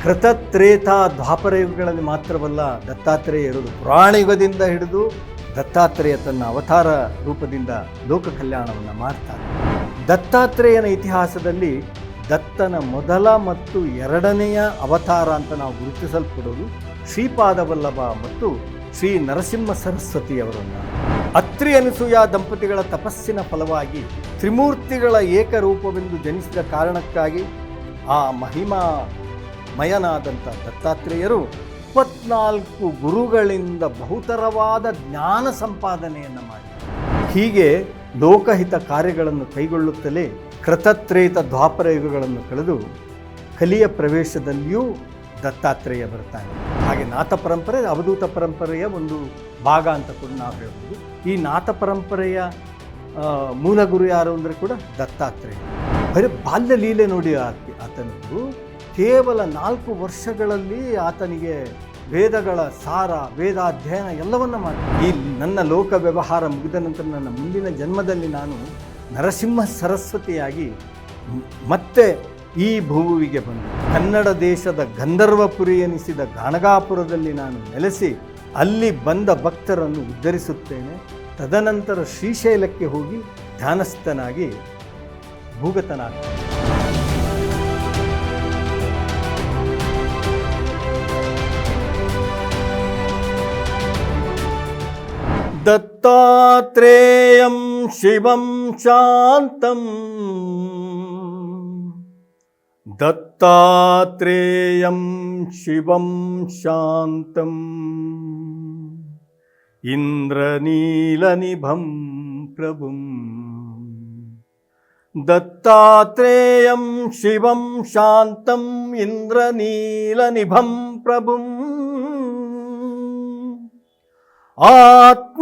ಕೃತತ್ರೇತ ದ್ವಾಪರಯುಗಗಳಲ್ಲಿ ಮಾತ್ರವಲ್ಲ ದತ್ತಾತ್ರೇಯ ಇರುವುದು. ಪುರಾಣ ಯುಗದಿಂದ ಹಿಡಿದು ದತ್ತಾತ್ರೇಯ ತನ್ನ ಅವತಾರ ರೂಪದಿಂದ ಲೋಕ ಕಲ್ಯಾಣವನ್ನು ಮಾಡ್ತಾರೆ. ದತ್ತಾತ್ರೇಯನ ಇತಿಹಾಸದಲ್ಲಿ ದತ್ತನ ಮೊದಲ ಮತ್ತು ಎರಡನೆಯ ಅವತಾರ ಅಂತ ನಾವು ಗುರುತಿಸಲ್ಪಡೋದು ಶ್ರೀಪಾದವಲ್ಲಭ ಮತ್ತು ಶ್ರೀ ನರಸಿಂಹ ಸರಸ್ವತಿಯವರನ್ನು. ಅತ್ರಿ ಅನಸೂಯ ದಂಪತಿಗಳ ತಪಸ್ಸಿನ ಫಲವಾಗಿ ತ್ರಿಮೂರ್ತಿಗಳ ಏಕರೂಪವೆಂದು ಜನಿಸಿದ ಕಾರಣಕ್ಕಾಗಿ ಆ ಮಹಿಮಾಮಯನಾದಂಥ ದತ್ತಾತ್ರೇಯರು 24 ಗುರುಗಳಿಂದ ಬಹುತರವಾದ ಜ್ಞಾನ ಸಂಪಾದನೆಯನ್ನು ಮಾಡಿದರು. ಹೀಗೆ ಲೋಕಹಿತ ಕಾರ್ಯಗಳನ್ನು ಕೈಗೊಳ್ಳುತ್ತಲೇ ಕೃತತ್ರೇತ ದ್ವಾಪರ ಯುಗಗಳನ್ನು ಕಳೆದು ಕಲಿಯ ಪ್ರವೇಶದಲ್ಲಿಯೂ ದತ್ತಾತ್ರೇಯ ಬರ್ತಾನೆ. ಹಾಗೆ ನಾಥ ಪರಂಪರೆ ಅವಧೂತ ಪರಂಪರೆಯ ಒಂದು ಭಾಗ ಅಂತ ಕೂಡ ನಾವು ಹೇಳ್ಬೋದು. ಈ ನಾಥ ಪರಂಪರೆಯ ಮೂಲ ಗುರು ಯಾರು ಅಂದರೆ ಕೂಡ ದತ್ತಾತ್ರೇಯ. ಬರೀ ಬಾಲ್ಯ ಲೀಲೆ ನೋಡಿ ಆತನದ್ದು ಕೇವಲ 4 ವರ್ಷಗಳಲ್ಲಿ ಆತನಿಗೆ ವೇದಗಳ ಸಾರ, ವೇದಾಧ್ಯಯನ ಎಲ್ಲವನ್ನ ಮಾಡಿ ಈ ನನ್ನ ಲೋಕ ವ್ಯವಹಾರ ಮುಗಿದ ನಂತರ ನನ್ನ ಮುಂದಿನ ಜನ್ಮದಲ್ಲಿ ನಾನು ನರಸಿಂಹ ಸರಸ್ವತಿಯಾಗಿ ಮತ್ತೆ ಈ ಭೂಮಿಗೆ ಬಂದು ಕನ್ನಡ ದೇಶದ ಗಂಧರ್ವಪುರಿ ಎನಿಸಿದ ಗಾಣಗಾಪುರದಲ್ಲಿ ನಾನು ನೆಲೆಸಿ ಅಲ್ಲಿ ಬಂದ ಭಕ್ತರನ್ನು ಉದ್ಧರಿಸುತ್ತೇನೆ. ತದನಂತರ ಶ್ರೀಶೈಲಕ್ಕೆ ಹೋಗಿ ಧ್ಯಾನಸ್ಥನಾಗಿ ಭೂಗತನಾಗ್ತೇನೆ. ದತ್ತಾತ್ರೇಯಂ ಶಿವಂ ಶಾಂತಂ ದತ್ತಾತ್ರೇಯಂ ಶಿವಂ ಶಾಂತಂ ಇಂದ್ರನೀಲನಿಭಂ ಪ್ರಭುಂ ದತ್ತಾತ್ರೇಯಂ ಶಿವಂ ಶಾಂತಂ ಇಂದ್ರನೀಲನಿಭಂ ಪ್ರಭುಂ ಆತ್ಮಮಯಾರಥಂ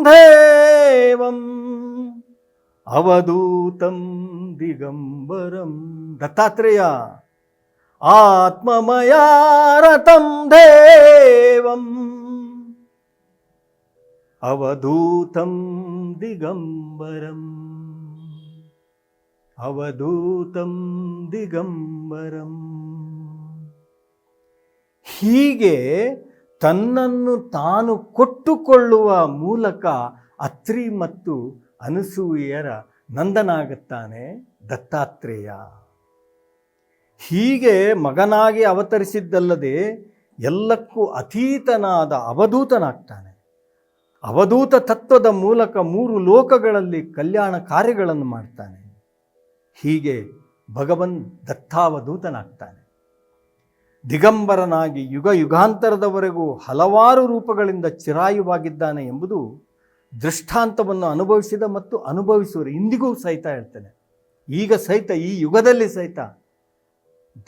ದೇವಂ ಅವಧೂತಂ ದಿಗಂಬರಂ. ದತ್ತಾತ್ರೇಯ ಆತ್ಮಮಯಾರಥಂ ದೇವಂ ಅವಧೂತಂ ದಿಗಂಬರಂ ಅವಧೂತಂ ದಿಗಂಬರಂ. ಹೀಗೆ ತನ್ನನ್ನು ತಾನು ಕೊಟ್ಟುಕೊಳ್ಳುವ ಮೂಲಕ ಅತ್ರಿ ಮತ್ತು ಅನಸೂಯೆಯರ ನಂದನಾಗುತ್ತಾನೆ ದತ್ತಾತ್ರೇಯ. ಹೀಗೆ ಮಗನಾಗಿ ಅವತರಿಸಿದ್ದಲ್ಲದೆ ಎಲ್ಲಕ್ಕೂ ಅತೀತನಾದ ಅವಧೂತನಾಗ್ತಾನೆ. ಅವಧೂತ ತತ್ವದ ಮೂಲಕ 3 ಲೋಕಗಳಲ್ಲಿ ಕಲ್ಯಾಣ ಕಾರ್ಯಗಳನ್ನು ಮಾಡ್ತಾನೆ. ಹೀಗೆ ಭಗವನ್ ದತ್ತಾವಧೂತನಾಗ್ತಾನೆ. ದಿಗಂಬರನಾಗಿ ಯುಗ ಯುಗಾಂತರದವರೆಗೂ ಹಲವಾರು ರೂಪಗಳಿಂದ ಚಿರಾಯುವಾಗಿದ್ದಾನೆ ಎಂಬುದು ದೃಷ್ಟಾಂತವನ್ನು ಅನುಭವಿಸಿದ ಮತ್ತು ಅನುಭವಿಸುವರು ಇಂದಿಗೂ ಸಹಿತ ಹೇಳ್ತೇನೆ. ಈಗ ಸಹಿತ ಈ ಯುಗದಲ್ಲಿ ಸಹಿತ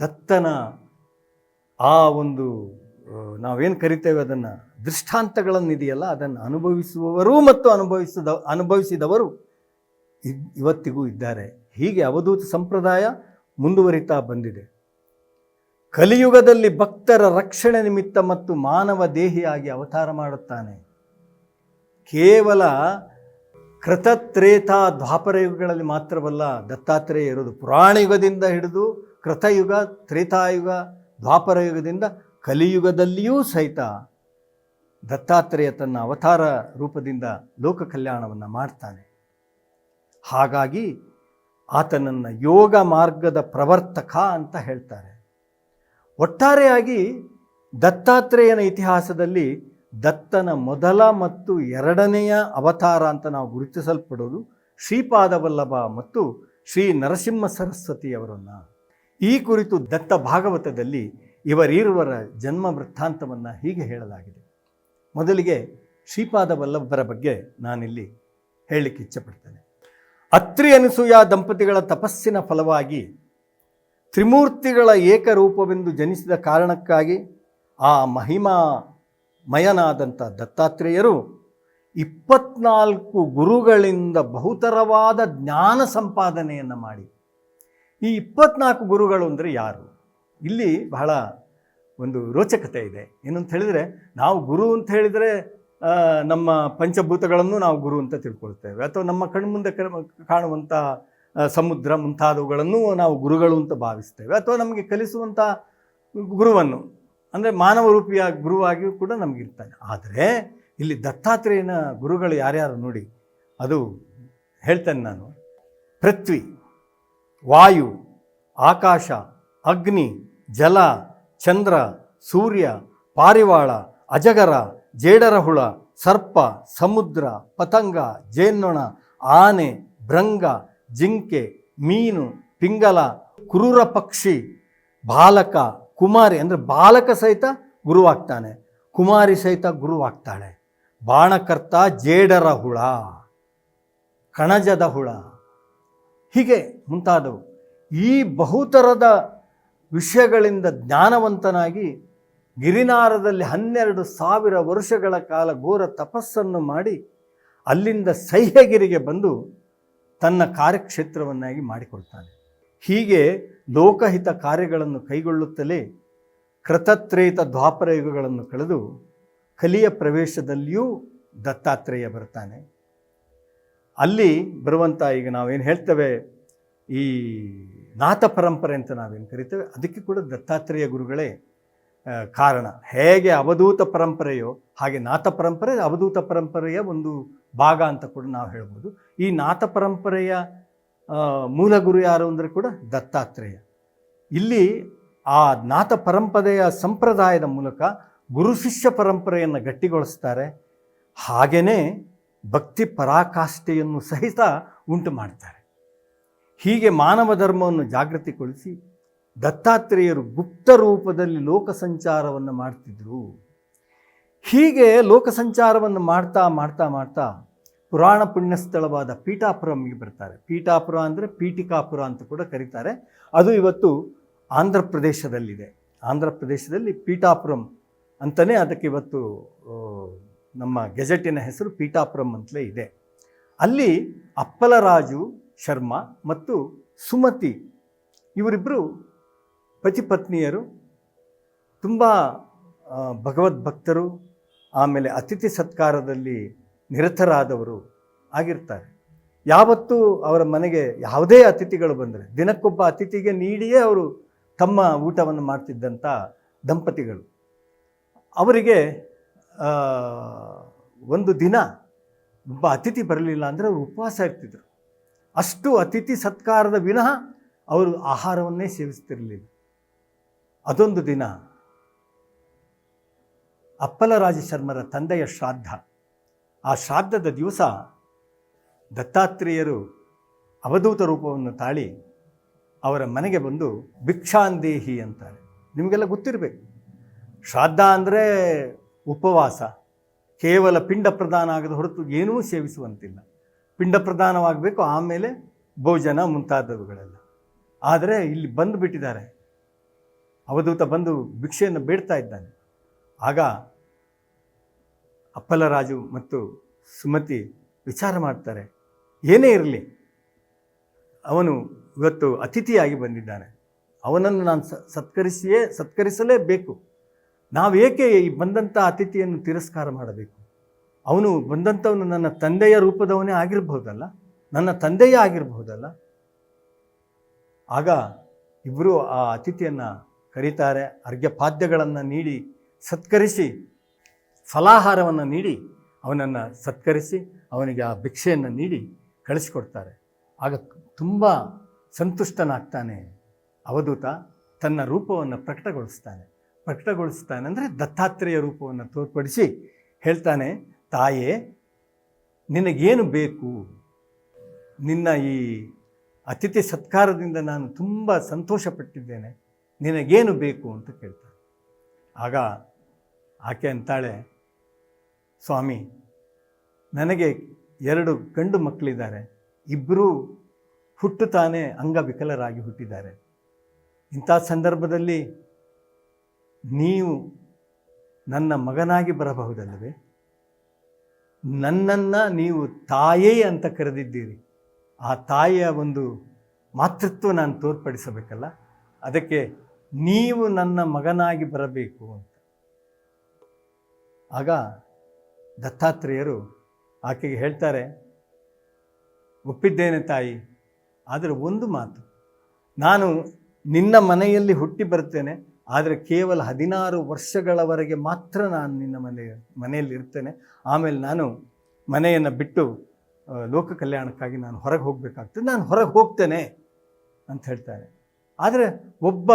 ದತ್ತನ ಆ ಒಂದು ನಾವೇನು ಕರಿತೇವೆ ಅದನ್ನು ದೃಷ್ಟಾಂತಗಳನ್ನಿದೆಯಲ್ಲ ಅದನ್ನು ಅನುಭವಿಸುವವರು ಮತ್ತು ಅನುಭವಿಸಿದವರು ಇವತ್ತಿಗೂ ಇದ್ದಾರೆ. ಹೀಗೆ ಅವಧೂತ ಸಂಪ್ರದಾಯ ಮುಂದುವರಿತಾ ಬಂದಿದೆ. ಕಲಿಯುಗದಲ್ಲಿ ಭಕ್ತರ ರಕ್ಷಣೆ ನಿಮಿತ್ತ ಮತ್ತು ಮಾನವ ದೇಹಿಯಾಗಿ ಅವತಾರ ಮಾಡುತ್ತಾನೆ. ಕೇವಲ ಕೃತತ್ರೇತ ದ್ವಾಪರ ಯುಗಗಳಲ್ಲಿ ಮಾತ್ರವಲ್ಲ ದತ್ತಾತ್ರೇಯ ಇರೋದು. ಪುರಾಣ ಯುಗದಿಂದ ಹಿಡಿದು ಕೃತಯುಗ, ತ್ರೇತಾಯುಗ, ದ್ವಾಪರ ಯುಗದಿಂದ ಕಲಿಯುಗದಲ್ಲಿಯೂ ಸಹಿತ ದತ್ತಾತ್ರೇಯ ತನ್ನ ಅವತಾರ ರೂಪದಿಂದ ಲೋಕ ಕಲ್ಯಾಣವನ್ನು ಮಾಡ್ತಾನೆ. ಹಾಗಾಗಿ ಆತನನ್ನು ಯೋಗ ಮಾರ್ಗದ ಪ್ರವರ್ತಕ ಅಂತ ಹೇಳ್ತಾರೆ. ಒಟ್ಟಾರೆಯಾಗಿ ದತ್ತಾತ್ರೇಯನ ಇತಿಹಾಸದಲ್ಲಿ ದತ್ತನ ಮೊದಲ ಮತ್ತು ಎರಡನೆಯ ಅವತಾರ ಅಂತ ನಾವು ಗುರುತಿಸಲ್ಪಡೋದು ಶ್ರೀಪಾದವಲ್ಲಭ ಮತ್ತು ಶ್ರೀ ನರಸಿಂಹ ಸರಸ್ವತಿಯವರನ್ನು. ಈ ಕುರಿತು ದತ್ತ ಭಾಗವತದಲ್ಲಿ ಇವರಿರುವರ ಜನ್ಮ ವೃತ್ತಾಂತವನ್ನು ಹೀಗೆ ಹೇಳಲಾಗಿದೆ. ಮೊದಲಿಗೆ ಶ್ರೀಪಾದವಲ್ಲಭರ ಬಗ್ಗೆ ನಾನಿಲ್ಲಿ ಹೇಳಲಿಕ್ಕೆ ಇಚ್ಛೆಪಡ್ತೇನೆ. ಅತ್ರಿ ಅನಸೂಯ ದಂಪತಿಗಳ ತಪಸ್ಸಿನ ಫಲವಾಗಿ ತ್ರಿಮೂರ್ತಿಗಳ ಏಕರೂಪವೆಂದು ಜನಿಸಿದ ಕಾರಣಕ್ಕಾಗಿ ಆ ಮಹಿಮಾಮಯನಾದಂಥ ದತ್ತಾತ್ರೇಯರು 24 ಗುರುಗಳಿಂದ ಬಹುತರವಾದ ಜ್ಞಾನ ಸಂಪಾದನೆಯನ್ನು ಮಾಡಿ. ಈ 24 ಗುರುಗಳು ಅಂದರೆ ಯಾರು? ಇಲ್ಲಿ ಬಹಳ ಒಂದು ರೋಚಕತೆ ಇದೆ. ಏನಂತ ಹೇಳಿದರೆ, ನಾವು ಗುರು ಅಂತ ಹೇಳಿದರೆ ನಮ್ಮ ಪಂಚಭೂತಗಳನ್ನು ನಾವು ಗುರು ಅಂತ ತಿಳ್ಕೊಳ್ತೇವೆ, ಅಥವಾ ನಮ್ಮ ಕಣ್ಮುಂದೆ ಕಾಣುವಂಥ ಸಮುದ್ರ ಮುಂತಾದವುಗಳನ್ನು ನಾವು ಗುರುಗಳು ಅಂತ ಭಾವಿಸ್ತೇವೆ. ಅಥವಾ ನಮಗೆ ಕಲಿಸುವಂಥ ಗುರುವನ್ನು ಅಂದರೆ ಮಾನವ ರೂಪಿಯ ಗುರುವಾಗಿಯೂ ಕೂಡ ನಮಗಿರ್ತಾನೆ. ಆದರೆ ಇಲ್ಲಿ ದತ್ತಾತ್ರೇಯನ ಗುರುಗಳು ಯಾರ್ಯಾರು ನೋಡಿ, ಅದು ಹೇಳ್ತೇನೆ ನಾನು. ಪೃಥ್ವಿ, ವಾಯು, ಆಕಾಶ, ಅಗ್ನಿ, ಜಲ, ಚಂದ್ರ, ಸೂರ್ಯ, ಪಾರಿವಾಳ, ಅಜಗರ, ಜೇಡರಹುಳ, ಸರ್ಪ, ಸಮುದ್ರ, ಪತಂಗ, ಜೇನ್ನೊಣ, ಆನೆ, ಭೃಂಗ, ಜಿಂಕೆ, ಮೀನು, ಪಿಂಗಲ, ಕ್ರೂರ ಪಕ್ಷಿ, ಬಾಲಕ, ಕುಮಾರಿ ಅಂದರೆ ಬಾಲಕ ಸಹಿತ ಗುರುವಾಗ್ತಾನೆ, ಕುಮಾರಿ ಸಹಿತ ಗುರುವಾಗ್ತಾಳೆ, ಬಾಣಕರ್ತ, ಜೇಡರ ಹುಳ, ಕಣಜದ ಹುಳ, ಹೀಗೆ ಮುಂತಾದವು. ಈ ಬಹುತರದ ವಿಷಯಗಳಿಂದ ಜ್ಞಾನವಂತನಾಗಿ ಗಿರಿನಾರದಲ್ಲಿ 12,000 ವರ್ಷಗಳ ಕಾಲ ಘೋರ ತಪಸ್ಸನ್ನು ಮಾಡಿ ಅಲ್ಲಿಂದ ಸಹ್ಯಗಿರಿಗೆ ಬಂದು ತನ್ನ ಕಾರ್ಯಕ್ಷೇತ್ರವನ್ನಾಗಿ ಮಾಡಿಕೊಳ್ತಾನೆ. ಹೀಗೆ ಲೋಕಹಿತ ಕಾರ್ಯಗಳನ್ನು ಕೈಗೊಳ್ಳುತ್ತಲೇ ಕೃತತ್ರೇತ ದ್ವಾಪರ ಯುಗಗಳನ್ನು ಕಳೆದು ಕಲಿಯ ಪ್ರವೇಶದಲ್ಲಿಯೂ ದತ್ತಾತ್ರೇಯ ಬರ್ತಾನೆ. ಅಲ್ಲಿ ಬರುವಂಥ ಈಗ ನಾವೇನು ಹೇಳ್ತೇವೆ ಈ ನಾಥ ಪರಂಪರೆ ಅಂತ ನಾವೇನು ಕರಿತೇವೆ, ಅದಕ್ಕೆ ಕೂಡ ದತ್ತಾತ್ರೇಯ ಗುರುಗಳೇ ಕಾರಣ. ಹೇಗೆ ಅವಧೂತ ಪರಂಪರೆಯೋ ಹಾಗೆ ನಾಥ ಪರಂಪರೆ ಅವಧೂತ ಪರಂಪರೆಯ ಒಂದು ಭಾಗ ಅಂತ ಕೂಡ ನಾವು ಹೇಳ್ಬೋದು. ಈ ನಾಥ ಪರಂಪರೆಯ ಮೂಲ ಗುರು ಯಾರು ಅಂದರೆ ಕೂಡ ದತ್ತಾತ್ರೇಯ. ಇಲ್ಲಿ ಆ ನಾಥ ಪರಂಪರೆಯ ಸಂಪ್ರದಾಯದ ಮೂಲಕ ಗುರು ಶಿಷ್ಯ ಪರಂಪರೆಯನ್ನು ಗಟ್ಟಿಗೊಳಿಸ್ತಾರೆ. ಹಾಗೆಯೇ ಭಕ್ತಿ ಪರಾಕಾಷ್ಠೆಯನ್ನು ಸಹಿತ ಉಂಟು ಮಾಡ್ತಾರೆ. ಹೀಗೆ ಮಾನವ ಧರ್ಮವನ್ನು ಜಾಗೃತಿಗೊಳಿಸಿ ದತ್ತಾತ್ರೇಯರು ಗುಪ್ತ ರೂಪದಲ್ಲಿ ಲೋಕ ಸಂಚಾರವನ್ನು ಮಾಡ್ತಿದ್ರು. ಹೀಗೆ ಲೋಕ ಸಂಚಾರವನ್ನು ಮಾಡ್ತಾ ಮಾಡ್ತಾ ಮಾಡ್ತಾ ಪುರಾಣ ಪುಣ್ಯಸ್ಥಳವಾದ ಪೀಠಾಪುರಂಗೆ ಬರ್ತಾರೆ. ಪೀಠಾಪುರ ಅಂದರೆ ಪೀಠಿಕಾಪುರ ಅಂತ ಕೂಡ ಕರೀತಾರೆ. ಅದು ಇವತ್ತು ಆಂಧ್ರ ಪ್ರದೇಶದಲ್ಲಿದೆ. ಆಂಧ್ರ ಪ್ರದೇಶದಲ್ಲಿ ಪೀಠಾಪುರಂ ಅಂತಲೇ ಅದಕ್ಕೆ ಇವತ್ತು ನಮ್ಮ ಗೆಜೆಟಿನ ಹೆಸರು ಪೀಠಾಪುರಂ ಅಂತಲೇ ಇದೆ. ಅಲ್ಲಿ ಅಪ್ಪಲರಾಜು ಶರ್ಮಾ ಮತ್ತು ಸುಮತಿ ಇವರಿಬ್ಬರು ಪತಿ ಪತ್ನಿಯರು, ತುಂಬ ಭಗವದ್ಭಕ್ತರು, ಆಮೇಲೆ ಅತಿಥಿ ಸತ್ಕಾರದಲ್ಲಿ ನಿರತರಾದವರು ಆಗಿರ್ತಾರೆ. ಯಾವತ್ತೂ ಅವರ ಮನೆಗೆ ಯಾವುದೇ ಅತಿಥಿಗಳು ಬಂದರೆ ದಿನಕ್ಕೊಬ್ಬ ಅತಿಥಿಗೆ ನೀಡಿಯೇ ಅವರು ತಮ್ಮ ಊಟವನ್ನು ಮಾಡ್ತಿದ್ದಂಥ ದಂಪತಿಗಳು. ಅವರಿಗೆ ಒಂದು ದಿನ ಒಬ್ಬ ಅತಿಥಿ ಬರಲಿಲ್ಲ ಅಂದರೆ ಅವರು ಉಪವಾಸ ಇರ್ತಿದ್ರು. ಅಷ್ಟು ಅತಿಥಿ ಸತ್ಕಾರದ ವಿನಃ ಅವರು ಆಹಾರವನ್ನೇ ಸೇವಿಸ್ತಿರಲಿಲ್ಲ. ಅದೊಂದು ದಿನ ಅಪ್ಪಲರಾಜ ಶರ್ಮರ ತಂದೆಯ ಶ್ರಾದ್ದ. ಆ ಶ್ರಾದ್ದದ ದಿವಸ ದತ್ತಾತ್ರೇಯರು ಅವಧೂತ ರೂಪವನ್ನು ತಾಳಿ ಅವರ ಮನೆಗೆ ಬಂದು ಭಿಕ್ಷಾಂದೇಹಿ ಅಂತಾರೆ. ನಿಮಗೆಲ್ಲ ಗೊತ್ತಿರಬೇಕು, ಶ್ರಾದ್ದ ಅಂದರೆ ಉಪವಾಸ, ಕೇವಲ ಪಿಂಡ ಪ್ರದಾನ ಆಗದ ಹೊರತು ಏನೂ ಸೇವಿಸುವಂತಿಲ್ಲ. ಪಿಂಡ ಪ್ರದಾನವಾಗಬೇಕು, ಆಮೇಲೆ ಭೋಜನ ಮುಂತಾದವುಗಳೆಲ್ಲ. ಆದರೆ ಇಲ್ಲಿ ಬಂದು ಬಿಟ್ಟಿದ್ದಾರೆ, ಅವಧೂತ ಬಂದು ಭಿಕ್ಷೆಯನ್ನು ಬೇಡ್ತಾ ಇದ್ದಾನೆ. ಆಗ ಅಪ್ಪಲರಾಜು ಮತ್ತು ಸುಮತಿ ವಿಚಾರ ಮಾಡ್ತಾರೆ, ಏನೇ ಇರಲಿ ಅವನು ಇವತ್ತು ಅತಿಥಿಯಾಗಿ ಬಂದಿದ್ದಾನೆ, ಅವನನ್ನು ನಾನು ಸತ್ಕರಿಸಲೇಬೇಕು. ನಾವೇಕೆ ಈ ಬಂದಂಥ ಅತಿಥಿಯನ್ನು ತಿರಸ್ಕಾರ ಮಾಡಬೇಕು? ಅವನು ಬಂದಂಥವನು ನನ್ನ ತಂದೆಯ ರೂಪದವನೇ ಆಗಿರಬಹುದಲ್ಲ, ನನ್ನ ತಂದೆಯೇ ಆಗಿರಬಹುದಲ್ಲ. ಆಗ ಇಬ್ಬರು ಆ ಅತಿಥಿಯನ್ನು ಕರೀತಾರೆ, ಅರ್ಘ್ಯಪಾದ್ಯಗಳನ್ನು ನೀಡಿ ಸತ್ಕರಿಸಿ ಫಲಾಹಾರವನ್ನು ನೀಡಿ ಅವನನ್ನು ಸತ್ಕರಿಸಿ ಅವನಿಗೆ ಆ ಭಿಕ್ಷೆಯನ್ನು ನೀಡಿ ಕಳಿಸಿಕೊಡ್ತಾರೆ. ಆಗ ತುಂಬ ಸಂತುಷ್ಟನಾಗ್ತಾನೆ ಅವಧೂತ. ತನ್ನ ರೂಪವನ್ನು ಪ್ರಕಟಗೊಳಿಸ್ತಾನೆ ಅಂದರೆ ದತ್ತಾತ್ರೇಯ ರೂಪವನ್ನು ತೋರ್ಪಡಿಸಿ ಹೇಳ್ತಾನೆ, ತಾಯೇ ನಿನಗೇನು ಬೇಕು? ನಿನ್ನ ಈ ಅತಿಥಿ ಸತ್ಕಾರದಿಂದ ನಾನು ತುಂಬ ಸಂತೋಷಪಟ್ಟಿದ್ದೇನೆ, ನಿನಗೇನು ಬೇಕು ಅಂತ ಕೇಳ್ತಾನೆ. ಆಗ ಆಕೆ ಅಂತಾಳೆ, ಸ್ವಾಮಿ ನನಗೆ 2 ಗಂಡು ಮಕ್ಕಳಿದ್ದಾರೆ, ಇಬ್ಬರೂ ಹುಟ್ಟುತ್ತಾನೆ ಅಂಗವಿಕಲರಾಗಿ ಹುಟ್ಟಿದ್ದಾರೆ. ಇಂಥ ಸಂದರ್ಭದಲ್ಲಿ ನೀವು ನನ್ನ ಮಗನಾಗಿ ಬರಬಹುದಲ್ಲವೇ? ನನ್ನನ್ನು ನೀವು ತಾಯೇ ಅಂತ ಕರೆದಿದ್ದೀರಿ, ಆ ತಾಯಿಯ ಒಂದು ಮಾತೃತ್ವ ನಾನು ತೋರ್ಪಡಿಸಬೇಕಲ್ಲ, ಅದಕ್ಕೆ ನೀವು ನನ್ನ ಮಗನಾಗಿ ಬರಬೇಕು ಅಂತ. ಆಗ ದತ್ತಾತ್ರೇಯರು ಆಕೆಗೆ ಹೇಳ್ತಾರೆ, ಒಪ್ಪಿದ್ದೇನೆ ತಾಯಿ, ಆದರೆ ಒಂದು ಮಾತು, ನಾನು ನಿನ್ನ ಮನೆಯಲ್ಲಿ ಹುಟ್ಟಿ ಬರ್ತೇನೆ, ಆದರೆ ಕೇವಲ 16 ವರ್ಷಗಳವರೆಗೆ ಮಾತ್ರ ನಾನು ನಿನ್ನ ಮನೆಯಲ್ಲಿ ಇರ್ತೇನೆ. ಆಮೇಲೆ ನಾನು ಮನೆಯನ್ನು ಬಿಟ್ಟು ಲೋಕ ಕಲ್ಯಾಣಕ್ಕಾಗಿ ನಾನು ಹೊರಗೆ ಹೋಗಬೇಕಾಗ್ತದೆ, ನಾನು ಹೊರಗೆ ಹೋಗ್ತೇನೆ ಅಂತ ಹೇಳ್ತಾರೆ. ಆದರೆ ಒಬ್ಬ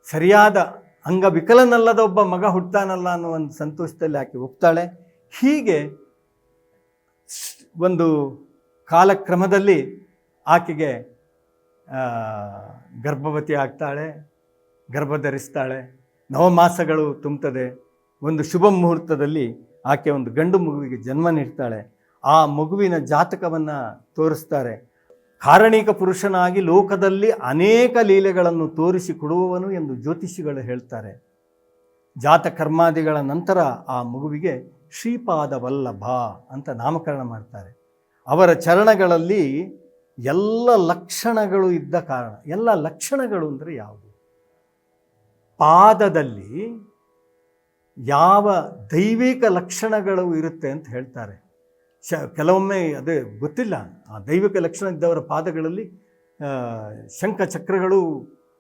ಸರಿಯಾದ ಅಂಗವಿಕಲನಲ್ಲದ ಒಬ್ಬ ಮಗ ಹುಟ್ಟಾನಲ್ಲ ಅನ್ನೋ ಒಂದು ಸಂತೋಷದಲ್ಲಿ ಆಕೆ ಒಪ್ತಾಳೆ. ಹೀಗೆ ಒಂದು ಕಾಲಕ್ರಮದಲ್ಲಿ ಆಕೆಗೆ ಗರ್ಭವತಿ ಆಗ್ತಾಳೆ, ಗರ್ಭ ಧರಿಸ್ತಾಳೆ, ನವಮಾಸಗಳು ತುಂಬುತ್ತದೆ. ಒಂದು ಶುಭ ಮುಹೂರ್ತದಲ್ಲಿ ಆಕೆ ಒಂದು ಗಂಡು ಮಗುವಿಗೆ ಜನ್ಮ ನೀಡ್ತಾಳೆ. ಆ ಮಗುವಿನ ಜಾತಕವನ್ನು ತೋರಿಸ್ತಾರೆ. ಕಾರಣೀಕ ಪುರುಷನಾಗಿ ಲೋಕದಲ್ಲಿ ಅನೇಕ ಲೀಲೆಗಳನ್ನು ತೋರಿಸಿಕೊಡುವವನು ಎಂದು ಜ್ಯೋತಿಷಿಗಳು ಹೇಳ್ತಾರೆ. ಜಾತಕರ್ಮಾದಿಗಳ ನಂತರ ಆ ಮಗುವಿಗೆ ಶ್ರೀಪಾದ ವಲ್ಲಭ ಅಂತ ನಾಮಕರಣ ಮಾಡ್ತಾರೆ. ಅವರ ಚರಣಗಳಲ್ಲಿ ಎಲ್ಲ ಲಕ್ಷಣಗಳು ಇದ್ದ ಕಾರಣ, ಎಲ್ಲ ಲಕ್ಷಣಗಳು ಅಂದರೆ ಯಾವುದು? ಪಾದದಲ್ಲಿ ಯಾವ ದೈವಿಕ ಲಕ್ಷಣಗಳು ಇರುತ್ತೆ ಅಂತ ಹೇಳ್ತಾರೆ. ಕೆಲವೊಮ್ಮೆ ಅದೇ ಗೊತ್ತಿಲ್ಲ, ಆ ದೈವಿಕ ಲಕ್ಷಣ ಇದ್ದವರ ಪಾದಗಳಲ್ಲಿ ಶಂಖ ಚಕ್ರಗಳು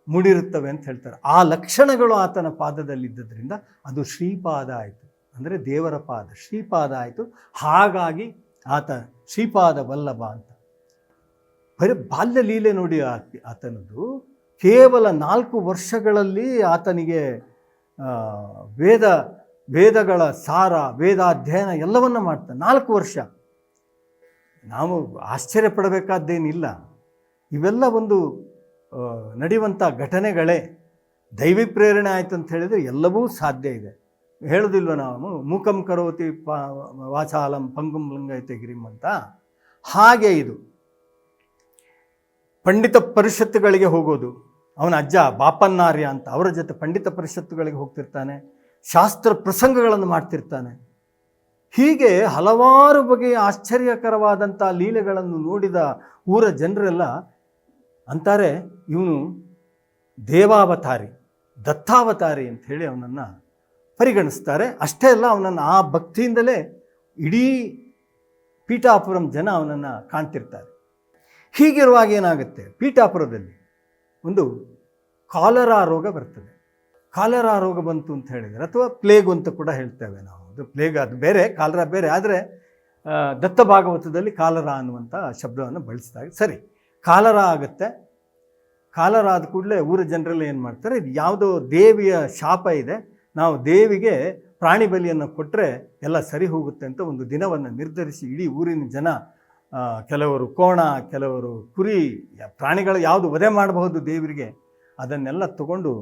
ಮೂಡಿರುತ್ತವೆ ಅಂತ ಹೇಳ್ತಾರೆ. ಆ ಲಕ್ಷಣಗಳು ಆತನ ಪಾದದಲ್ಲಿದ್ದರಿಂದ ಅದು ಶ್ರೀಪಾದ ಆಯಿತು, ಅಂದರೆ ದೇವರ ಪಾದ ಶ್ರೀಪಾದ ಆಯಿತು. ಹಾಗಾಗಿ ಆತ ಶ್ರೀಪಾದ ವಲ್ಲಭ ಅಂತ. ಬರೀ ಬಾಲ್ಯ ಲೀಲೆ ನೋಡಿ ಆತನದು. ಕೇವಲ 4 ವರ್ಷಗಳಲ್ಲಿ ಆತನಿಗೆ ವೇದಗಳ ಸಾರ, ವೇದಾಧ್ಯಯನ ಎಲ್ಲವನ್ನ ಮಾಡ್ತಾನೆ. 4 ವರ್ಷ. ನಾವು ಆಶ್ಚರ್ಯಪಡಬೇಕಾದ್ದೇನಿಲ್ಲ. ಇವೆಲ್ಲ ಒಂದು ನಡೆಯುವಂಥ ಘಟನೆಗಳೇ. ದೈವಿ ಪ್ರೇರಣೆ ಆಯಿತು ಅಂತ ಹೇಳಿದರೆ ಎಲ್ಲವೂ ಸಾಧ್ಯ ಇದೆ. ಹೇಳೋದಿಲ್ವ ನಾವು ಮೂಕಂ ಕರೋತಿ ವಾಚಾಲಂ ಪಂಗುಂ ಲಂಘಯತೆ ಗಿರಿಂ ಅಂತ. ಹಾಗೆ ಇದು ಪಂಡಿತ ಪರಿಷತ್ತುಗಳಿಗೆ ಹೋಗೋದು. ಅವನ ಅಜ್ಜ ಬಾಪನ್ನಾರ್ಯ ಅಂತ, ಅವರ ಜೊತೆ ಪಂಡಿತ ಪರಿಷತ್ತುಗಳಿಗೆ ಹೋಗ್ತಿರ್ತಾನೆ, ಶಾಸ್ತ್ರ ಪ್ರಸಂಗಗಳನ್ನು ಮಾಡ್ತಿರ್ತಾನೆ. ಹೀಗೆ ಹಲವಾರು ಬಗೆಯ ಆಶ್ಚರ್ಯಕರವಾದಂಥ ಲೀಲೆಗಳನ್ನು ನೋಡಿದ ಊರ ಜನರೆಲ್ಲ ಅಂತಾರೆ, ಇವನು ದೇವಾವತಾರಿ, ದತ್ತಾವತಾರಿ ಅಂತ ಹೇಳಿ ಅವನನ್ನು ಪರಿಗಣಿಸ್ತಾರೆ. ಅಷ್ಟೇ ಅಲ್ಲ, ಅವನನ್ನು ಆ ಭಕ್ತಿಯಿಂದಲೇ ಇಡೀ ಪೀಠಾಪುರಂ ಜನ ಅವನನ್ನು ಕಾಣ್ತಿರ್ತಾರೆ. ಹೀಗಿರುವಾಗ ಏನಾಗುತ್ತೆ, ಪೀಠಾಪುರದಲ್ಲಿ ಒಂದು ಕಾಲರಾ ರೋಗ ಬರ್ತದೆ. ಕಾಲರಾ ರೋಗ ಬಂತು ಅಂತ ಹೇಳಿದರೆ, ಅಥವಾ ಪ್ಲೇಗು ಅಂತ ಕೂಡ ಹೇಳ್ತೇವೆ ನಾವು. ಅದು ಪ್ಲೇಗ್, ಅದು ಬೇರೆ, ಕಾಲರಾ ಬೇರೆ. ಆದರೆ ದತ್ತ ಭಾಗವತದಲ್ಲಿ ಕಾಲರಾ ಅನ್ನುವಂಥ ಶಬ್ದವನ್ನು ಬಳಸಿದಾಗ ಸರಿ, ಕಾಲರಾ ಆಗುತ್ತೆ. ಕಾಲರಾ ಆದ ಕೂಡಲೇ ಊರ ಜನರೆಲ್ಲ ಏನು ಮಾಡ್ತಾರೆ, ಇದು ಯಾವುದೋ ದೇವಿಯ ಶಾಪ ಇದೆ, ನಾವು ದೇವಿಗೆ ಪ್ರಾಣಿ ಬಲಿಯನ್ನು ಕೊಟ್ಟರೆ ಎಲ್ಲ ಸರಿ ಹೋಗುತ್ತೆ ಅಂತ ಒಂದು ದಿನವನ್ನು ನಿರ್ಧರಿಸಿ ಇಡೀ ಊರಿನ ಜನ, ಕೆಲವರು ಕೋಣ, ಕೆಲವರು ಕುರಿ, ಪ್ರಾಣಿಗಳು ಯಾವುದು ವಧೆ ಮಾಡಬಹುದು ದೇವರಿಗೆ, ಅದನ್ನೆಲ್ಲ ತಗೊಂಡು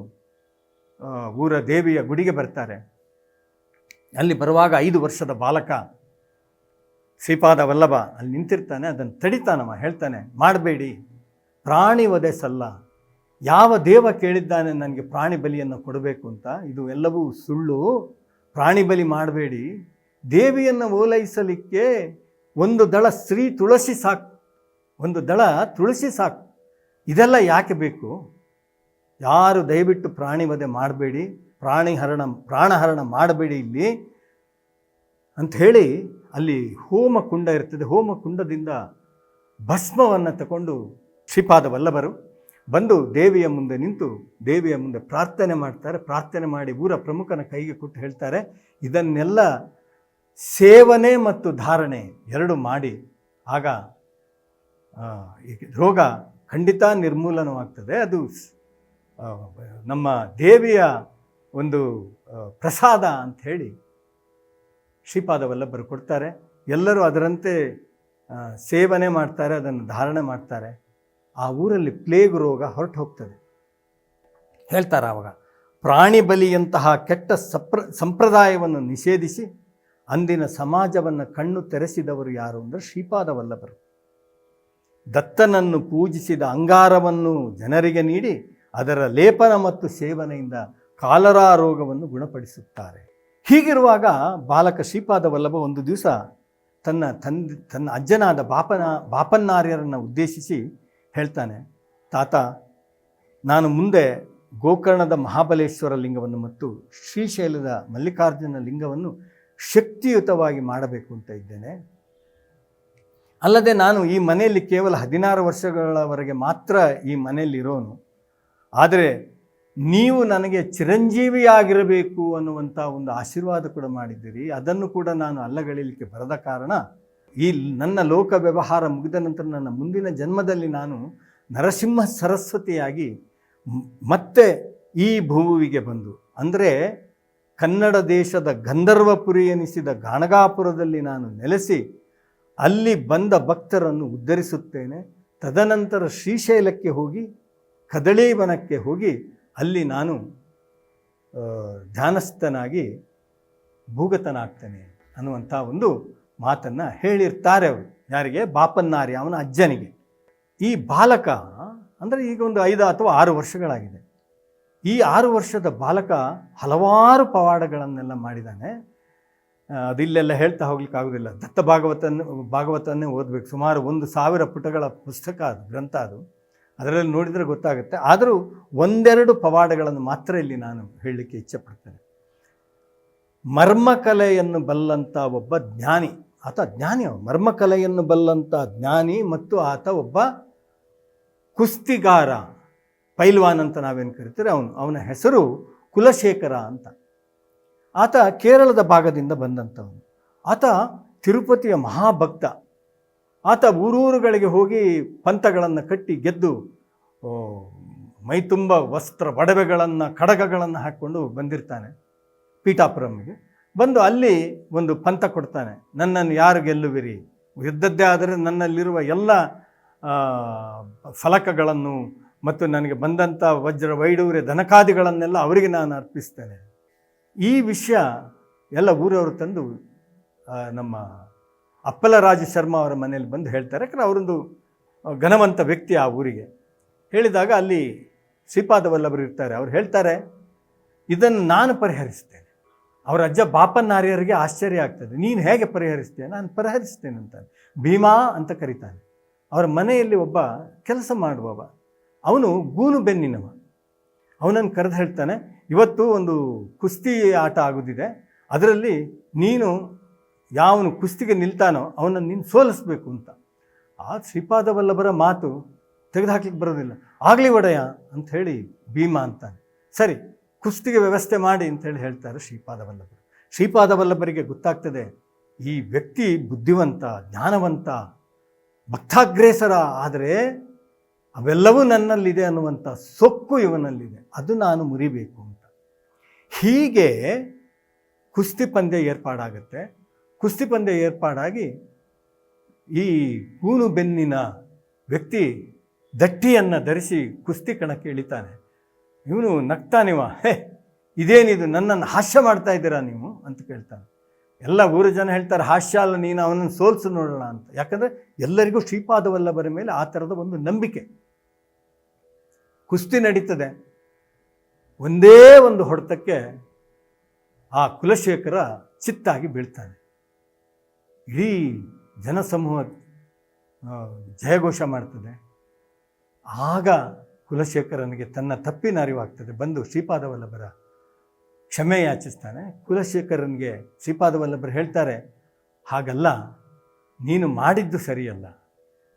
ಊರ ದೇವಿಯ ಗುಡಿಗೆ ಬರ್ತಾರೆ. ಅಲ್ಲಿ ಬರುವಾಗ 5 ವರ್ಷದ ಬಾಲಕ ಶ್ರೀಪಾದ ವಲ್ಲಭ ಅಲ್ಲಿ ನಿಂತಿರ್ತಾನೆ. ಅದನ್ನು ತಡಿತಾನವ, ಹೇಳ್ತಾನೆ, ಮಾಡಬೇಡಿ, ಪ್ರಾಣಿ ವಧೆ ಸಲ್ಲ. ಯಾವ ದೇವ ಕೇಳಿದ್ದಾನೆ ನನಗೆ ಪ್ರಾಣಿ ಬಲಿಯನ್ನು ಕೊಡಬೇಕು ಅಂತ? ಇದು ಎಲ್ಲವೂ ಸುಳ್ಳು. ಪ್ರಾಣಿ ಬಲಿ ಮಾಡಬೇಡಿ. ದೇವಿಯನ್ನು ಓಲೈಸಲಿಕ್ಕೆ ಒಂದು ದಳ ಶ್ರೀ ತುಳಸಿ ಸಾಕು, ಒಂದು ದಳ ತುಳಸಿ ಸಾಕು. ಇದೆಲ್ಲ ಯಾಕೆ ಬೇಕು? ಯಾರು ದಯವಿಟ್ಟು ಪ್ರಾಣಿ ವಧೆ ಮಾಡಬೇಡಿ, ಪ್ರಾಣಹರಣ ಮಾಡಬೇಡಿ ಇಲ್ಲಿ ಅಂಥೇಳಿ ಅಲ್ಲಿ ಹೋಮಕುಂಡ ಇರ್ತದೆ. ಹೋಮಕುಂಡದಿಂದ ಭಸ್ಮವನ್ನು ತಗೊಂಡು ಶ್ರೀಪಾದ ವಲ್ಲಭರು ಬಂದು ದೇವಿಯ ಮುಂದೆ ನಿಂತು ದೇವಿಯ ಮುಂದೆ ಪ್ರಾರ್ಥನೆ ಮಾಡ್ತಾರೆ. ಪ್ರಾರ್ಥನೆ ಮಾಡಿ ಊರ ಪ್ರಮುಖನ ಕೈಗೆ ಕೊಟ್ಟು ಹೇಳ್ತಾರೆ, ಇದನ್ನೆಲ್ಲ ಸೇವನೆ ಮತ್ತು ಧಾರಣೆ 2 ಮಾಡಿ, ಆಗ ರೋಗ ಖಂಡಿತ ನಿರ್ಮೂಲನವಾಗ್ತದೆ. ಅದು ನಮ್ಮ ದೇವಿಯ ಒಂದು ಪ್ರಸಾದ ಅಂಥೇಳಿ ಶ್ರೀಪಾದ ವಲ್ಲಭರು ಕೊಡ್ತಾರೆ. ಎಲ್ಲರೂ ಅದರಂತೆ ಸೇವನೆ ಮಾಡ್ತಾರೆ, ಅದನ್ನು ಧಾರಣೆ ಮಾಡ್ತಾರೆ. ಆ ಊರಲ್ಲಿ ಪ್ಲೇಗ್ ರೋಗ ಹೊರಟು ಹೋಗ್ತದೆ. ಹೇಳ್ತಾರೆ ಆವಾಗ, ಪ್ರಾಣಿ ಬಲಿಯಂತಹ ಕೆಟ್ಟ ಸಂಪ್ರದಾಯವನ್ನು ನಿಷೇಧಿಸಿ ಅಂದಿನ ಸಮಾಜವನ್ನು ಕಣ್ಣು ತೆರೆಸಿದವರು ಯಾರು ಅಂದರೆ ಶ್ರೀಪಾದ ವಲ್ಲಭರು. ದತ್ತನನ್ನು ಪೂಜಿಸಿದ ಅಂಗಾರವನ್ನು ಜನರಿಗೆ ನೀಡಿ ಅದರ ಲೇಪನ ಮತ್ತು ಸೇವನೆಯಿಂದ ಕಾಲರಾ ರೋಗವನ್ನು ಗುಣಪಡಿಸುತ್ತಾರೆ. ಹೀಗಿರುವಾಗ ಬಾಲಕ ಶ್ರೀಪಾದ ವಲ್ಲಭ ಒಂದು ದಿವಸ ತನ್ನ ಅಜ್ಜನಾದ ಬಾಪನ್ನಾರ್ಯರನ್ನು ಉದ್ದೇಶಿಸಿ ಹೇಳ್ತಾನೆ, ತಾತ, ನಾನು ಮುಂದೆ ಗೋಕರ್ಣದ ಮಹಾಬಲೇಶ್ವರ ಲಿಂಗವನ್ನು ಮತ್ತು ಶ್ರೀಶೈಲದ ಮಲ್ಲಿಕಾರ್ಜುನ ಲಿಂಗವನ್ನು ಶಕ್ತಿಯುತವಾಗಿ ಮಾಡಬೇಕು ಅಂತ ಇದ್ದೇನೆ. ಅಲ್ಲದೆ ನಾನು ಈ ಮನೆಯಲ್ಲಿ ಕೇವಲ 16 ವರ್ಷಗಳವರೆಗೆ ಮಾತ್ರ ಈ ಮನೆಯಲ್ಲಿರೋನು. ಆದರೆ ನೀವು ನನಗೆ ಚಿರಂಜೀವಿಯಾಗಿರಬೇಕು ಅನ್ನುವಂಥ ಒಂದು ಆಶೀರ್ವಾದ ಕೂಡ ಮಾಡಿದ್ದೀರಿ. ಅದನ್ನು ಕೂಡ ನಾನು ಅಲ್ಲಗಳೆಯಲಿಕ್ಕೆ ಬರದ ಕಾರಣ ಈ ನನ್ನ ಲೋಕ ವ್ಯವಹಾರ ಮುಗಿದ ನಂತರ ನನ್ನ ಮುಂದಿನ ಜನ್ಮದಲ್ಲಿ ನಾನು ನರಸಿಂಹ ಸರಸ್ವತಿಯಾಗಿ ಮತ್ತೆ ಈ ಭೂಮಿಗೆ ಬಂದು, ಅಂದರೆ ಕನ್ನಡ ದೇಶದ ಗಂಧರ್ವಪುರಿ ಎನಿಸಿದ ಗಾಣಗಾಪುರದಲ್ಲಿ ನಾನು ನೆಲೆಸಿ ಅಲ್ಲಿ ಬಂದ ಭಕ್ತರನ್ನು ಉದ್ಧರಿಸುತ್ತೇನೆ. ತದನಂತರ ಶ್ರೀಶೈಲಕ್ಕೆ ಹೋಗಿ ಕದಳೀವನಕ್ಕೆ ಹೋಗಿ ಅಲ್ಲಿ ನಾನು ಧ್ಯಾನಸ್ಥನಾಗಿ ಭೂಗತನಾಗ್ತೇನೆ ಅನ್ನುವಂಥ ಒಂದು ಮಾತನ್ನು ಹೇಳಿರ್ತಾರೆ ಅವರು. ಯಾರಿಗೆ? ಬಾಪನ್ನಾರಿ, ಅವನ ಅಜ್ಜನಿಗೆ. ಈ ಬಾಲಕ ಅಂದರೆ ಈಗ ಒಂದು 5 ಅಥವಾ 6 ವರ್ಷಗಳಾಗಿದೆ. ಈ 6 ವರ್ಷದ ಬಾಲಕ ಹಲವಾರು ಪವಾಡಗಳನ್ನೆಲ್ಲ ಮಾಡಿದ್ದಾನೆ. ಅದಿಲ್ಲೆಲ್ಲ ಹೇಳ್ತಾ ಹೋಗ್ಲಿಕ್ಕಾಗೋದಿಲ್ಲ. ದತ್ತ ಭಾಗವತನ್ನೇ ಓದಬೇಕು. ಸುಮಾರು 1000 ಪುಟಗಳ ಪುಸ್ತಕ ಅದು, ಗ್ರಂಥ ಅದು. ಅದರಲ್ಲಿ ನೋಡಿದರೆ ಗೊತ್ತಾಗುತ್ತೆ. ಆದರೂ ಒಂದೆರಡು ಪವಾಡಗಳನ್ನು ಮಾತ್ರ ಇಲ್ಲಿ ನಾನು ಹೇಳಲಿಕ್ಕೆ ಇಚ್ಛೆಪಡ್ತೇನೆ. ಮರ್ಮಕಲೆಯನ್ನು ಬಲ್ಲಂಥ ಒಬ್ಬ ಜ್ಞಾನಿ, ಆತ ಜ್ಞಾನಿ, ಮರ್ಮಕಲೆಯನ್ನು ಬಲ್ಲಂಥ ಜ್ಞಾನಿ, ಮತ್ತು ಆತ ಒಬ್ಬ ಕುಸ್ತಿಗಾರ, ಪೈಲ್ವಾನ್ ಅಂತ ನಾವೇನು ಕರಿತೀರಿ, ಅವನ ಹೆಸರು ಕುಲಶೇಖರ ಅಂತ. ಆತ ಕೇರಳದ ಭಾಗದಿಂದ ಬಂದಂಥವನು. ಆತ ತಿರುಪತಿಯ ಮಹಾಭಕ್ತ. ಆತ ಊರೂರುಗಳಿಗೆ ಹೋಗಿ ಪಂಥಗಳನ್ನು ಕಟ್ಟಿ ಗೆದ್ದು ಮೈತುಂಬ ವಸ್ತ್ರ, ಒಡವೆಗಳನ್ನು, ಕಡಗಗಳನ್ನು ಹಾಕ್ಕೊಂಡು ಬಂದಿರ್ತಾನೆ. ಪೀಠಾಪುರಂಗೆ ಬಂದು ಅಲ್ಲಿ ಒಂದು ಪಂಥ ಕೊಡ್ತಾನೆ. ನನ್ನನ್ನು ಯಾರು ಗೆಲ್ಲುವಿರಿ? ಗೆದ್ದದ್ದೇ ಆದರೆ ನನ್ನಲ್ಲಿರುವ ಎಲ್ಲ ಫಲಕಗಳನ್ನು ಮತ್ತು ನನಗೆ ಬಂದಂಥ ವಜ್ರ ವೈಡೂರ್ಯ ಧನಕಾದಿಗಳನ್ನೆಲ್ಲ ಅವರಿಗೆ ನಾನು ಅರ್ಪಿಸ್ತೇನೆ. ಈ ವಿಷಯ ಎಲ್ಲ ಊರವರು ತಂದು ನಮ್ಮ ಅಪ್ಪಲರಾಜ ಶರ್ಮಾ ಅವರ ಮನೆಯಲ್ಲಿ ಬಂದು ಹೇಳ್ತಾರೆ. ಯಾಕಂದರೆ ಅವರೊಂದು ಘನವಂತ ವ್ಯಕ್ತಿ ಆ ಊರಿಗೆ. ಹೇಳಿದಾಗ ಅಲ್ಲಿ ಶ್ರೀಪಾದ ವಲ್ಲಭರು ಇರ್ತಾರೆ. ಅವ್ರು ಹೇಳ್ತಾರೆ, ಇದನ್ನು ನಾನು ಪರಿಹರಿಸ್ತೇನೆ. ಅವರ ಅಜ್ಜ ಬಾಪನ್ನಾರ್ಯರಿಗೆ ಆಶ್ಚರ್ಯ ಆಗ್ತದೆ, ನೀನು ಹೇಗೆ ಪರಿಹರಿಸ್ತೇನೆ? ನಾನು ಪರಿಹರಿಸ್ತೇನೆ ಅಂತಾನೆ. ಭೀಮಾ ಅಂತ ಕರೀತಾನೆ. ಅವರ ಮನೆಯಲ್ಲಿ ಒಬ್ಬ ಕೆಲಸ ಮಾಡುವವ, ಅವನು ಗೂನು ಬೆನ್ನಿನವ. ಅವನನ್ನು ಕರೆದು ಹೇಳ್ತಾನೆ, ಇವತ್ತು ಒಂದು ಕುಸ್ತಿ ಆಟ ಆಗೋದಿದೆ, ಅದರಲ್ಲಿ ನೀನು ಯಾವನು ಕುಸ್ತಿಗೆ ನಿಲ್ತಾನೋ ಅವನನ್ನು ನೀನು ಸೋಲಿಸ್ಬೇಕು ಅಂತ. ಆ ಶ್ರೀಪಾದ ವಲ್ಲಭರ ಮಾತು ತೆಗೆದುಹಾಕ್ಲಿಕ್ಕೆ ಬರೋದಿಲ್ಲ. ಆಗಲಿ ಒಡೆಯ ಅಂತ ಹೇಳಿ ಭೀಮಾ ಅಂತಾನೆ. ಸರಿ, ಕುಸ್ತಿಗೆ ವ್ಯವಸ್ಥೆ ಮಾಡಿ ಅಂತೇಳಿ ಹೇಳ್ತಾರೆ ಶ್ರೀಪಾದ ವಲ್ಲಭರು. ಶ್ರೀಪಾದ ವಲ್ಲಭರಿಗೆ ಗೊತ್ತಾಗ್ತದೆ, ಈ ವ್ಯಕ್ತಿ ಬುದ್ಧಿವಂತ, ಜ್ಞಾನವಂತ, ಭಕ್ತಾಗ್ರೇಸರ, ಆದರೆ ಅವೆಲ್ಲವೂ ನನ್ನಲ್ಲಿದೆ ಅನ್ನುವಂಥ ಸೊಕ್ಕು ಇವನಲ್ಲಿದೆ, ಅದು ನಾನು ಮುರಿಬೇಕು ಅಂತ. ಹೀಗೆ ಕುಸ್ತಿ ಪಂದ್ಯ ಏರ್ಪಾಡಾಗುತ್ತೆ. ಕುಸ್ತಿ ಪಂದ್ಯ ಏರ್ಪಾಡಾಗಿ ಈ ಗೂನು ಬೆನ್ನಿನ ವ್ಯಕ್ತಿ ದಟ್ಟಿಯನ್ನು ಧರಿಸಿ ಕುಸ್ತಿ ಕಣಕ್ಕೆ ಇಳಿತಾನೆ. ಇವನು ನಗ್ತಾನಿವ, ಇದೇನಿದು, ನನ್ನನ್ನು ಹಾಸ್ಯ ಮಾಡ್ತಾ ಇದ್ದೀರಾ ನೀವು ಅಂತ ಕೇಳ್ತಾನೆ. ಎಲ್ಲ ಊರ ಜನ ಹೇಳ್ತಾರೆ, ಹಾಸ್ಯ ಅಲ್ಲ, ನೀನು ಅವನನ್ನು ಸೋಲ್ಸು ನೋಡೋಣ ಅಂತ. ಯಾಕಂದರೆ ಎಲ್ಲರಿಗೂ ಶ್ರೀಪಾದ ವಲ್ಲಭರ ಮೇಲೆ ಆ ಥರದ ಒಂದು ನಂಬಿಕೆ. ಕುಸ್ತಿ ನಡೀತದೆ. ಒಂದೇ ಒಂದು ಹೊಡೆತಕ್ಕೆ ಆ ಕುಲಶೇಖರ ಚಿತ್ತಾಗಿ ಬೀಳ್ತಾನೆ. ಇಡೀ ಜನಸಮೂಹ ಜಯಘೋಷ ಮಾಡ್ತದೆ. ಆಗ ಕುಲಶೇಖರನಿಗೆ ತನ್ನ ತಪ್ಪಿನ ಅರಿವಾಗ್ತದೆ. ಬಂದು ಶ್ರೀಪಾದ ವಲ್ಲಭರ ಕ್ಷಮೆ ಯಾಚಿಸ್ತಾನೆ. ಕುಲಶೇಖರನಿಗೆ ಶ್ರೀಪಾದ ವಲ್ಲಭರು ಹೇಳ್ತಾರೆ, ಹಾಗಲ್ಲ, ನೀನು ಮಾಡಿದ್ದು ಸರಿಯಲ್ಲ.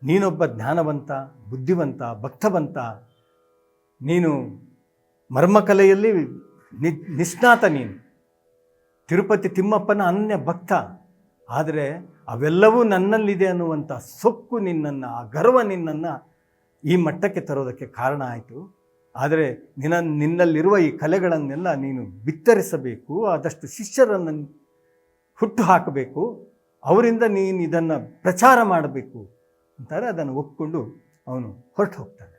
ನೀನೊಬ್ಬ ಜ್ಞಾನವಂತ, ಬುದ್ಧಿವಂತ, ಭಕ್ತವಂತ, ನೀನು ಮರ್ಮಕಲೆಯಲ್ಲಿ ನಿಷ್ಣಾತ, ನೀನು ತಿರುಪತಿ ತಿಮ್ಮಪ್ಪನ ಅನನ್ಯ ಭಕ್ತ. ಆದರೆ ಅವೆಲ್ಲವೂ ನನ್ನಲ್ಲಿದೆ ಅನ್ನುವಂಥ ಸೊಕ್ಕು ನಿನ್ನನ್ನು, ಆ ಗರ್ವ ನಿನ್ನನ್ನು ಈ ಮಟ್ಟಕ್ಕೆ ತರೋದಕ್ಕೆ ಕಾರಣ ಆಯಿತು. ಆದರೆ ನಿನ್ನಲ್ಲಿರುವ ಈ ಕಲೆಗಳನ್ನೆಲ್ಲ ನೀನು ಬಿತ್ತರಿಸಬೇಕು, ಆದಷ್ಟು ಶಿಷ್ಯರನ್ನು ಹುಟ್ಟು ಹಾಕಬೇಕು, ಅವರಿಂದ ನೀನು ಇದನ್ನು ಪ್ರಚಾರ ಮಾಡಬೇಕು ಅಂತಾರೆ. ಅದನ್ನು ಒಪ್ಪಿಕೊಂಡು ಅವನು ಹೊರಟು ಹೋಗ್ತಾನೆ.